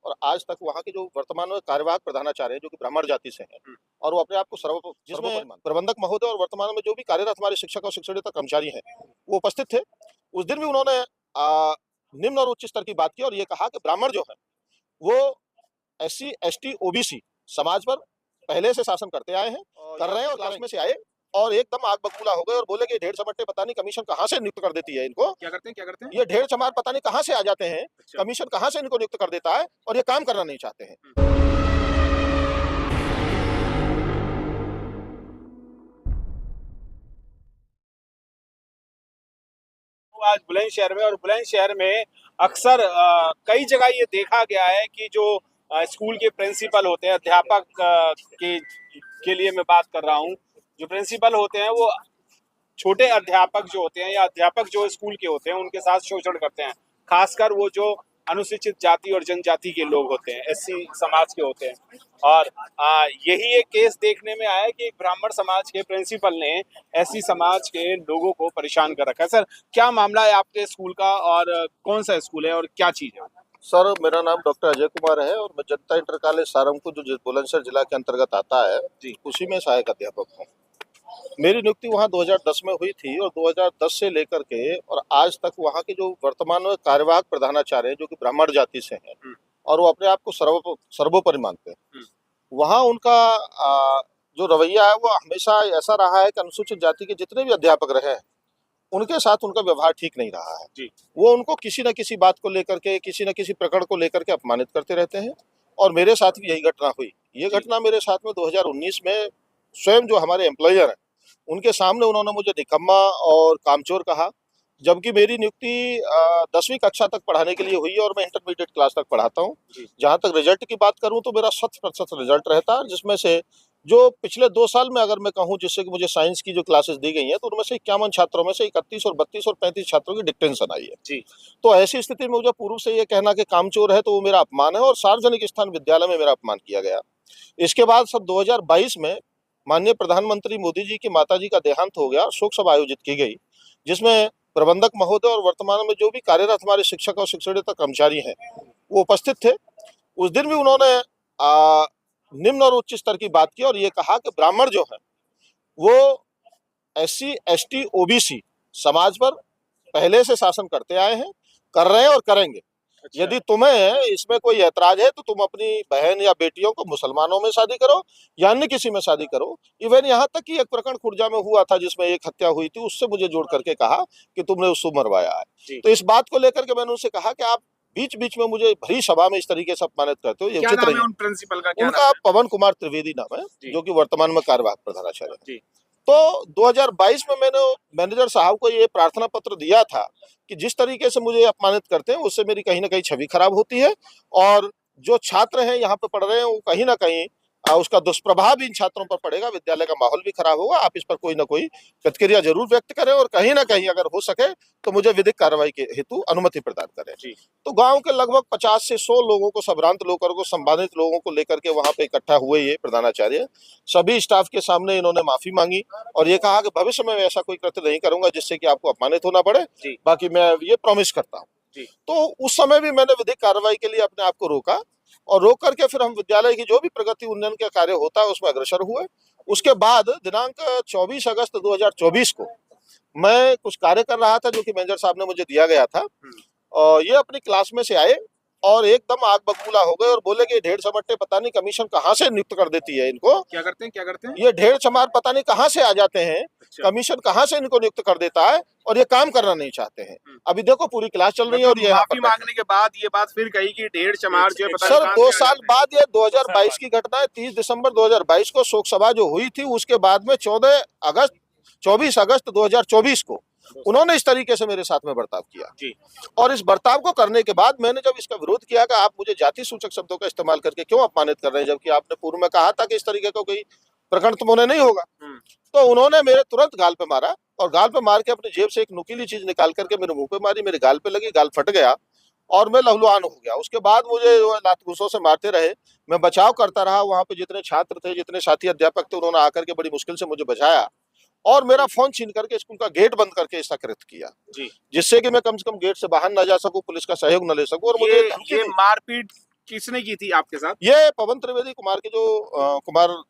और आज तक वहाँ के जो वर्तमान में कार्यवाहक प्रधानाचार्य हैं, जो कि ब्राह्मण जाति से हैं, और वो अपने आप को जिसमें प्रबंधक महोदय और वर्तमान में जो भी कार्यरत हमारे शिक्षक और शिक्षणेतर कर्मचारी हैं, वो उपस्थित थे। उस दिन भी उन्होंने निम्न और उच्च स्तर की बात की और ये कहा कि ब्राह्मण जो है वो एससी, एसटी, ओबीसी समाज पर पहले से शासन करते आए हैं, कर रहे हैं और क्लास में से आए और एकदम आग बबूला हो गए और बोले कि ढेर चमट्टे पता नहीं कमीशन कहाँ से नियुक्त कर देती है इनको। क्या करते हैं? ये ढेर चमार पता नहीं कहाँ से आ जाते हैं, अच्छा। कमीशन कहाँ से इनको नियुक्त कर देता है और ये काम करना नहीं चाहते हैं। आज बुलंदशहर में अक्सर कई जगह ये देखा गया है कि जो स्कूल के प्रिंसिपल होते हैं, अध्यापक के लिए मैं बात कर रहा हूँ, जो प्रिंसिपल होते हैं वो छोटे अध्यापक जो होते हैं या अध्यापक जो स्कूल के होते हैं उनके साथ शोषण करते हैं। खासकर वो जो अनुसूचित जाति और जनजाति के लोग होते हैं, एससी समाज के होते हैं। और यही एक केस देखने में आया है कि एक ब्राह्मण समाज के प्रिंसिपल ने एससी समाज के लोगों को परेशान कर रखा है। सर, क्या मामला है आपके स्कूल का और कौन सा स्कूल है और क्या चीज है? सर, मेरा नाम डॉक्टर अजय कुमार है और मैं जनता इंटर कॉलेज सारंगपुर जो बुलंदशहर जिला के अंतर्गत आता है जी, उसी में सहायक अध्यापक हूँ। मेरी नियुक्ति वहाँ 2010 में हुई थी और 2010 से लेकर के और आज तक वहाँ के जो वर्तमान में कार्यवाहक प्रधानाचार्य हैं, जो कि ब्राह्मण जाति से हैं और वो अपने आप को सर्वोपरि मानते हैं, वहाँ उनका जो रवैया है वो हमेशा ऐसा रहा है कि अनुसूचित जाति के जितने भी अध्यापक रहे हैं उनके साथ उनका व्यवहार ठीक नहीं रहा है जी। वो उनको किसी न किसी बात को लेकर के, किसी न किसी प्रकरण को लेकर के अपमानित करते रहते हैं और मेरे साथ भी यही घटना हुई। ये घटना मेरे साथ में 2019 में स्वयं जो हमारे एम्प्लॉयर हैं उनके सामने उन्होंने मुझे निकम्मा और कामचोर कहा, जबकि मेरी नियुक्ति 10वीं कक्षा तक पढ़ाने के लिए हुई और मैं इंटरमीडिएट क्लास तक पढ़ाता हूँ। जहाँ तक रिजल्ट की बात करूँ तो मेरा 100% रिजल्ट रहता है, जिसमें से जो पिछले 2 साल में अगर मैं कहूँ जिससे कि मुझे साइंस की जो क्लासेस दी गई हैं तो उनमें से 51 छात्रों में से 31 और 32 और 35 छात्रों की डिक्टेंशन आई है जी। तो ऐसी स्थिति में मुझे पूर्व से ये कहना कि कामचोर है तो वो मेरा अपमान है और सार्वजनिक स्थान विद्यालय में मेरा अपमान किया गया। इसके बाद सब 2022 में माननीय प्रधानमंत्री मोदी जी की माता जी का देहांत हो गया, शोक सभा आयोजित की गई जिसमें प्रबंधक महोदय और वर्तमान में जो भी कार्यरत हमारे शिक्षक और शिक्षणेतर कर्मचारी हैं वो उपस्थित थे। उस दिन भी उन्होंने निम्न और उच्च स्तर की बात की और ये कहा कि ब्राह्मण जो है वो एससी, एसटी, ओबीसी समाज पर पहले से शासन करते आए हैं, कर रहे हैं और करेंगे। अच्छा। यदि तुम्हें इसमें कोई ऐतराज है तो तुम अपनी बहन या बेटियों को मुसलमानों में शादी करो या अन्य किसी में शादी करो। इवन यहाँ तक कि एक प्रकरण खुर्जा में हुआ था जिसमें एक हत्या हुई थी, उससे मुझे जोड़ करके कहा कि तुमने उसको मरवाया है। तो इस बात को लेकर के मैंने उनसे कहा कि आप बीच बीच में मुझे भरी सभा में इस तरीके से अपमानित करते हो, ये उचित नहीं है। प्रिंसिपल का उनका पवन कुमार त्रिवेदी नाम है, जो कि वर्तमान में कार्यवाहक प्रधानाचार्य है। तो 2022 में मैंने मैनेजर साहब को ये प्रार्थना पत्र दिया था कि जिस तरीके से मुझे अपमानित करते हैं उससे मेरी कहीं ना कहीं छवि खराब होती है और जो छात्र हैं यहाँ पे पढ़ रहे हैं वो कहीं ना कहीं उसका दुष्प्रभाव इन छात्रों पर पड़ेगा, विद्यालय का माहौल भी खराब होगा। आप इस पर कोई ना कोई प्रतिक्रिया जरूर व्यक्त करें और कहीं ना कहीं अगर हो सके तो मुझे विधिक कार्रवाई के हेतु अनुमति प्रदान करें। तो गांव के लगभग 50 से 100 लोगों को, संभ्रांत लोगों को, संबंधित लोगों को लेकर के वहां पे इकट्ठा हुए ये प्रधानाचार्य सभी स्टाफ के सामने इन्होंने माफी मांगी और ये कहा कि भविष्य में ऐसा कोई कृत्य नहीं करूंगा जिससे कि आपको अपमानित होना पड़े, बाकी मैं ये प्रॉमिस करता हूँ। तो उस समय भी मैंने विधिक कार्रवाई के लिए अपने आप को रोका और रोक करके फिर हम विद्यालय की जो भी प्रगति उन्नयन का कार्य होता है उसमें अग्रसर हुए। उसके बाद दिनांक 24 अगस्त 2024 को मैं कुछ कार्य कर रहा था जो कि मैनेजर साहब ने मुझे दिया गया था और ये अपनी क्लास में से आए और एकदम आग बबूला हो गए और बोले कि ढेर चमट्टे पता नहीं कमीशन कहाँ से नियुक्त कर देती है इनको। क्या करते हैं? ये ढेर चमार पता नहीं कहाँ से आ जाते हैं। अच्छा। कमीशन कहाँ से इनको नियुक्त कर देता है और ये काम करना नहीं चाहते हैं। अभी देखो पूरी क्लास चल रही है और ये माफी मांगने के बाद ये बात फिर कही कि ढेर चमार जो है सर 2 साल बाद, ये 2022 की घटना है। 30 दिसंबर 2022 को शोक सभा जो हुई थी उसके बाद में 24 अगस्त 2024 को उन्होंने इस तरीके से मेरे साथ में बर्ताव किया जी। और इस बर्ताव को करने के बाद मैंने जब इसका विरोध किया कि आप मुझे जाति सूचक शब्दों का इस्तेमाल करके क्यों अपमानित कर रहे हैं, जबकि आपने पूर्व में कहा था कि इस तरीके का कोई प्रकरण तुम होने नहीं होगा, तो उन्होंने मेरे तुरंत गाल पे मारा और गाल पे मार के अपनी जेब से एक नुकीली चीज निकाल करके मेरे मुंह पे मारी, मेरे गाल पे लगी, गाल फट गया और मैं लहलुहान हो गया। उसके बाद मुझे लात घूंसों से मारते रहे, मैं बचाव करता रहा। वहां पे जितने छात्र थे, जितने साथी अध्यापक थे, उन्होंने आकर के बड़ी मुश्किल से मुझे बचाया और मेरा फोन छीन करके स्कूल का गेट बंद करके ऐसा कृत्य किया जी, जिससे कि मैं कम से कम गेट से बाहर न जा सकूं, पुलिस का सहयोग न ले सकूं और मुझे ये मारपीट किसने की थी आपके साथ? ये पवन त्रिवेदी कुमार के जो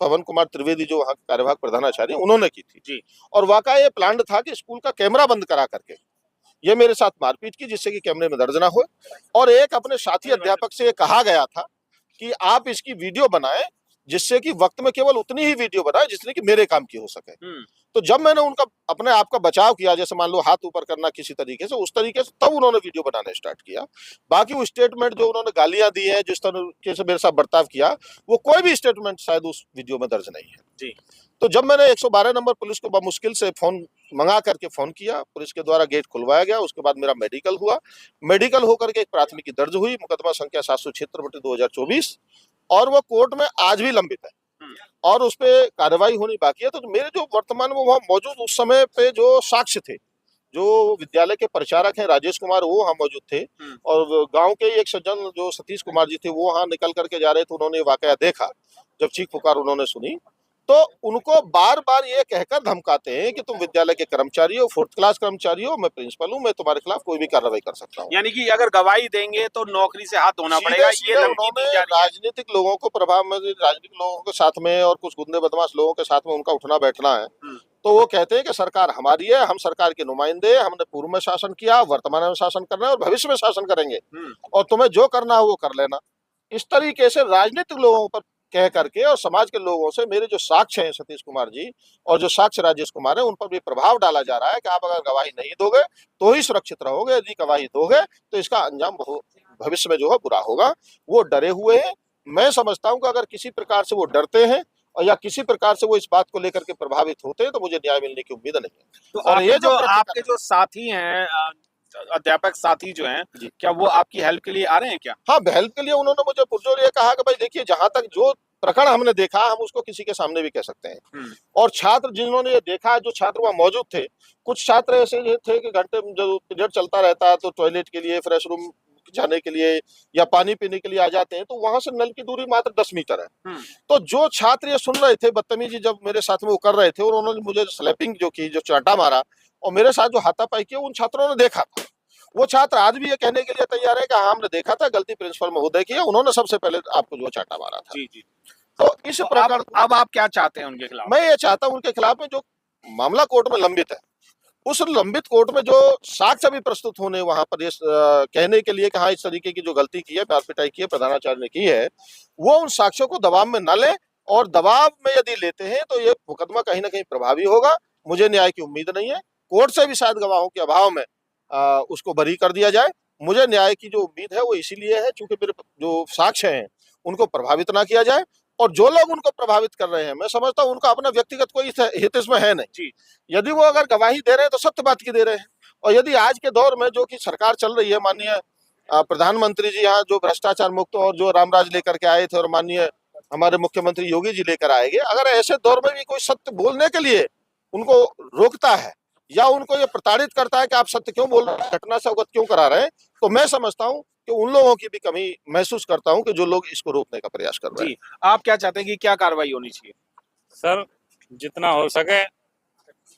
पवन कुमार त्रिवेदी जो वहाँ के कार्यवाहक प्रधानाचार्य उन्होंने की थी जी। और वाकई ये प्लान था कि स्कूल का कैमरा बंद करा करके ये मेरे साथ मारपीट की, जिससे कि कैमरे में दर्ज ना हो। और एक अपने साथी अध्यापक से ये कहा गया था कि आप इसकी वीडियो बनाएं, जिससे कि वक्त में केवल उतनी ही वीडियो बनाएं जितनी कि मेरे काम की हो सके। तो जब मैंने उनका अपने आप का बचाव किया, जैसे मान लो हाथ ऊपर करना किसी तरीके से, उस तरीके से तब उन्होंने वीडियो बनाना स्टार्ट किया। बाकी वो स्टेटमेंट जो उन्होंने गालियां दी है, जिस तरीके से मेरे साथ बर्ताव किया, वो कोई भी स्टेटमेंट शायद उस वीडियो में दर्ज नहीं है। जी। तो जब मैंने 112 नंबर पुलिस को मुश्किल से फोन मंगा करके फोन किया, पुलिस के द्वारा गेट खुलवाया गया। उसके बाद मेरा मेडिकल हुआ, मेडिकल होकर के एक प्राथमिकी दर्ज हुई, मुकदमा संख्या 776/2024, और वो कोर्ट में आज भी लंबित है और उस पे कार्रवाई होनी बाकी है। तो मेरे जो वर्तमान में वहाँ मौजूद उस समय पे जो साक्ष्य थे, जो विद्यालय के प्रचारक हैं राजेश कुमार, वो वहाँ मौजूद थे, और गांव के एक सज्जन जो सतीश कुमार जी थे, वो वहाँ निकल करके जा रहे थे। उन्होंने वाकया देखा, जब चीख पुकार उन्होंने सुनी, तो उनको बार बार ये कहकर धमकाते हैं कि तुम विद्यालय के कर्मचारी हो, 4th क्लास कर्मचारी हो, मैं प्रिंसिपल हूँ, मैं तुम्हारे खिलाफ कोई भी कार्रवाई कर सकता हूँ। यानी कि अगर गवाही देंगे तो नौकरी से हाथ धोना पड़ेगा, ये धमकी दी जा रही है। राजनीतिक लोगों को प्रभाव में, राजनीतिक लोगों के साथ में और कुछ गुंडे बदमाश लोगों के साथ में उनका उठना बैठना है। तो वो कहते हैं कि सरकार हमारी है, हम सरकार के नुमाइंदे, हमने पूर्व में शासन किया, वर्तमान में शासन करना है और भविष्य में शासन करेंगे, और तुम्हें जो करना है वो कर लेना। इस तरीके से राजनीतिक लोगों पर कह करके और समाज के लोगों से मेरे जो साक्ष्य हैं सतीश कुमार जी और जो साक्ष्य राजेश कुमार है, उन पर भी प्रभाव डाला जा रहा है कि आप अगर गवाही नहीं दोगे तो ही सुरक्षित रहोगे, यदि गवाही दोगे तो इसका अंजाम भविष्य में जो है बुरा होगा। वो डरे हुए हैं। मैं समझता हूं कि अगर किसी प्रकार से वो डरते हैं और या किसी प्रकार से वो इस बात को लेकर के प्रभावित होते हैं, तो मुझे न्याय मिलने की उम्मीद नहीं है। तो और ये जो आपके जो साथी हैं, अध्यापक साथी जो हैं, क्या वो आपकी हेल्प के लिए आ रहे हैं क्या? हाँ, हेल्प के लिए उन्होंने मुझे पुरजोर ये कहा कि भाई देखिए, जहां तक जो प्रकरण हमने देखा, हम उसको किसी के सामने भी कह सकते हैं। और छात्र जिन्होंने ये देखा, जो छात्र वहाँ मौजूद थे, कुछ छात्र ऐसे थे कि घंटे जब पीरियड चलता रहता है तो टॉयलेट के लिए, फ्रेश रूम जाने के लिए या पानी पीने के लिए आ जाते हैं, तो वहां से नल की दूरी मात्र 10 मीटर है। तो जो छात्र ये सुन रहे थे, बदतमीजी जब मेरे साथ में वो कर रहे थे और उन्होंने मुझे स्लैपिंग जो की, जो चांटा मारा और मेरे साथ जो हाथापाई किया, उन छात्रों ने देखा था। वो छात्र आज भी ये कहने के लिए तैयार है कि हाँ, हमने देखा था, गलती प्रिंसिपल महोदय की है, उन्होंने सबसे पहले आपको जो चांटा मारा था। जी। तो इस प्रकार अब आप क्या चाहते हैं उनके खिलाफ? मैं ये चाहता हूं उनके खिलाफ में जो मामला कोर्ट में लंबित है, उस लंबित कोर्ट में जो साक्ष्य भी प्रस्तुत होने वहां पर कहने के लिए कि हाँ, इस तरीके की जो गलती की है, मार पिटाई की है, प्रधानाचार्य ने की है, वो उन साक्ष्यों को दबाव में न ले, और दबाव में यदि लेते हैं तो ये मुकदमा कहीं ना कहीं प्रभावी होगा। मुझे न्याय की उम्मीद नहीं है। कोर्ट से भी शायद गवाहों के अभाव में उसको बरी कर दिया जाए। मुझे न्याय की जो उम्मीद है वो इसीलिए है क्योंकि मेरे जो साक्ष्य हैं उनको प्रभावित ना किया जाए, और जो लोग उनको प्रभावित कर रहे हैं, मैं समझता हूं उनका अपना व्यक्तिगत कोई हित इसमें है नहीं। यदि वो अगर गवाही दे रहे हैं तो सत्य बात की दे रहे हैं। और यदि आज के दौर में जो कि सरकार चल रही है, माननीय प्रधानमंत्री जी यहाँ जो भ्रष्टाचार मुक्त और जो रामराज लेकर के आए थे, और माननीय हमारे मुख्यमंत्री योगी जी लेकर आएंगे, अगर ऐसे दौर में भी कोई सत्य बोलने के लिए उनको रोकता है या उनको ये प्रताड़ित करता है कि आप सत्य क्यों बोल रहे हैं, घटना से अवगत क्यों करा रहे हैं, तो मैं समझता हूं कि उन लोगों की भी कमी महसूस करता हूं कि जो लोग इसको रोकने का प्रयास कर रहे हैं। आप क्या चाहते हैं कि क्या कार्रवाई होनी चाहिए? सर, जितना हो सके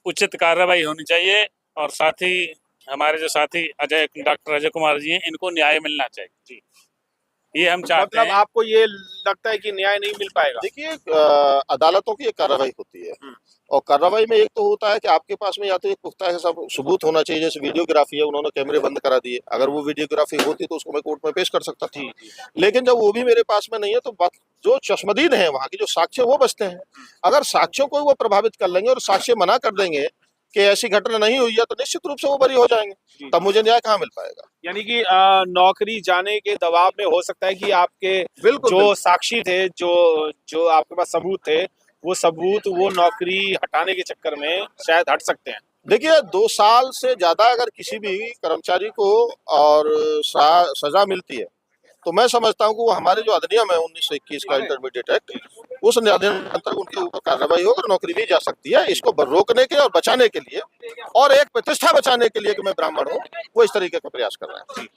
उचित कार्रवाई होनी चाहिए, और साथ ही हमारे जो साथी डॉक्टर अजय कुमार जी हैं, इनको न्याय मिलना चाहिए। जी, ये हम चाहते हैं। आपको ये लगता है कि न्याय नहीं मिल पाएगा? देखिए, अदालतों की एक कार्रवाई होती है, और कार्रवाई में एक तो होता है कि आपके पास में या तो एक पुख्ता सब सबूत होना चाहिए, जैसे वीडियोग्राफी है, उन्होंने कैमरे बंद करा दिए, अगर वो वीडियोग्राफी होती तो उसको मैं कोर्ट में पेश कर सकता था। लेकिन जब वो भी मेरे पास में नहीं है, तो जो चश्मदीद है वहाँ के जो साक्ष्य वो बचते हैं। अगर साक्ष्यों को वो प्रभावित कर लेंगे और साक्ष्य मना कर देंगे कि ऐसी घटना नहीं हुई है, तो निश्चित रूप से वो बरी हो जाएंगे, तब मुझे न्याय कहाँ मिल पाएगा। यानी कि नौकरी जाने के दबाव में हो सकता है कि आपके जो साक्षी थे, जो आपके पास सबूत थे, वो सबूत वो नौकरी हटाने के चक्कर में शायद हट सकते हैं। देखिए, 2 साल से ज्यादा अगर किसी भी कर्मचारी को और सजा मिलती है, तो मैं समझता हूँ कि वो हमारे जो अधिनियम है 1921 का इंटरमीडिएट एक्ट, उस अधिनियम अंतर्गत उनके ऊपर कार्रवाई होकर नौकरी दी जा सकती है। इसको रोकने के और बचाने के लिए, और एक प्रतिष्ठा बचाने के लिए कि मैं ब्राह्मण हूँ, वो इस तरीके का प्रयास कर रहा है।